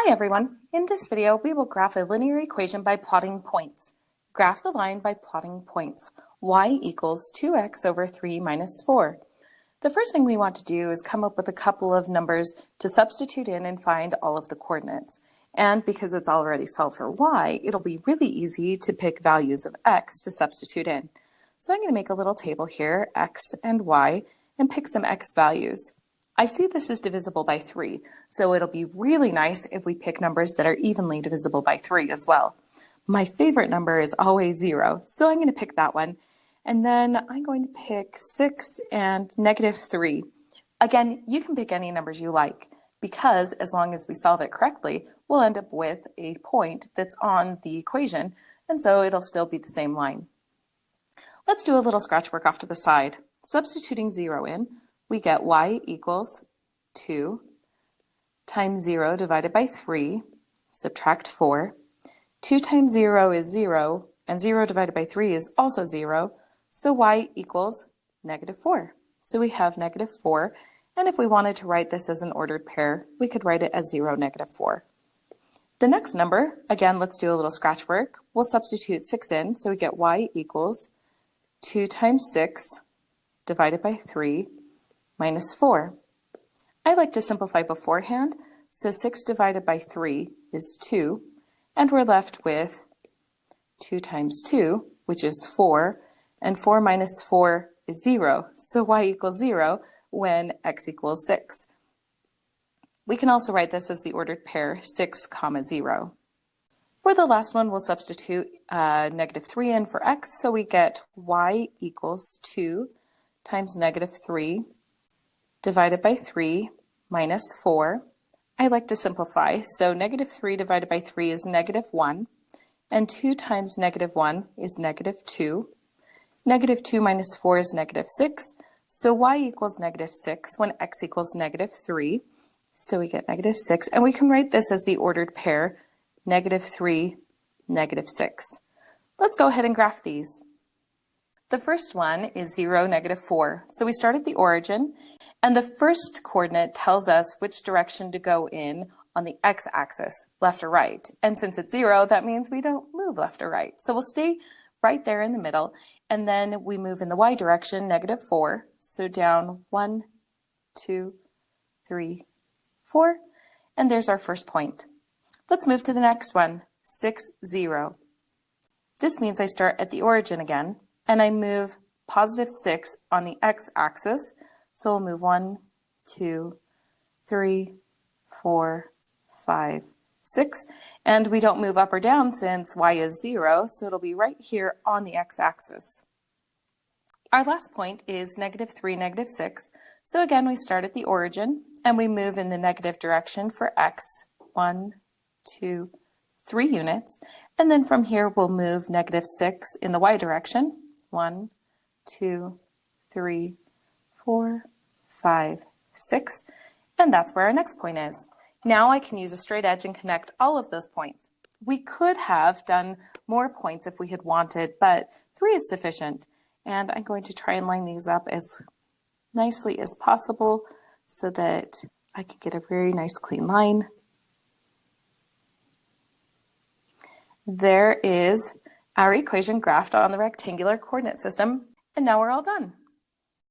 Hi everyone! In this video, we will graph a linear equation by plotting points. Graph the line by plotting points. Y equals 2x over 3 minus 4. The first thing we want to do is come up with a couple of numbers to substitute in and find all of the coordinates. And because it's already solved for y, it'll be really easy to pick values of x to substitute in. So I'm going to make a little table here, x and y, and pick some x values. I see this is divisible by 3, so it'll be really nice if we pick numbers that are evenly divisible by 3 as well. My favorite number is always 0, so I'm going to pick that one. And then I'm going to pick 6 and -3. Again, you can pick any numbers you like, because as long as we solve it correctly, we'll end up with a point that's on the equation, and so it'll still be the same line. Let's do a little scratch work off to the side. Substituting 0 in, we get y equals 2 times 0 divided by 3, subtract 4. 2 times 0 is 0, and 0 divided by 3 is also 0, so y equals -4. So we have -4, and if we wanted to write this as an ordered pair, we could write it as 0, -4. The next number, again, let's do a little scratch work. We'll substitute 6 in, so we get y equals 2 times 6 divided by 3 minus 4. I like to simplify beforehand, so 6 divided by 3 is 2, and we're left with 2 times 2, which is 4, and 4 minus 4 is 0, so y equals 0 when x equals 6. We can also write this as the ordered pair 6, 0. For the last one, we'll substitute -3 in for x, so we get y equals 2 times -3 divided by 3 minus 4. I like to simplify, so -3 divided by 3 is -1, and 2 times -1 is -2. -2 minus 4 is -6, so y equals -6 when x equals -3. So we get -6, and we can write this as the ordered pair, -3, -6. Let's go ahead and graph these. The first one is 0, -4. So we start at the origin, and the first coordinate tells us which direction to go in on the x-axis, left or right. And since it's 0, that means we don't move left or right. So we'll stay right there in the middle, and then we move in the y direction, -4. So down 1, 2, 3, 4, and there's our first point. Let's move to the next one, 6, 0. This means I start at the origin again, and I move +6 on the x-axis. So we'll move 1, 2, 3, 4, 5, 6. And we don't move up or down since y is 0, so it'll be right here on the x-axis. Our last point is -3, -6. So again, we start at the origin, and we move in the negative direction for x, 1, 2, 3 units. And then from here, we'll move -6 in the y direction. 1, 2, 3, 4, 5, 6, and that's where our next point is. Now I can use a straight edge and connect all of those points. We could have done more points if we had wanted, but 3 is sufficient. And I'm going to try and line these up as nicely as possible so that I can get a very nice clean line. There is our equation graphed on the rectangular coordinate system, and now we're all done.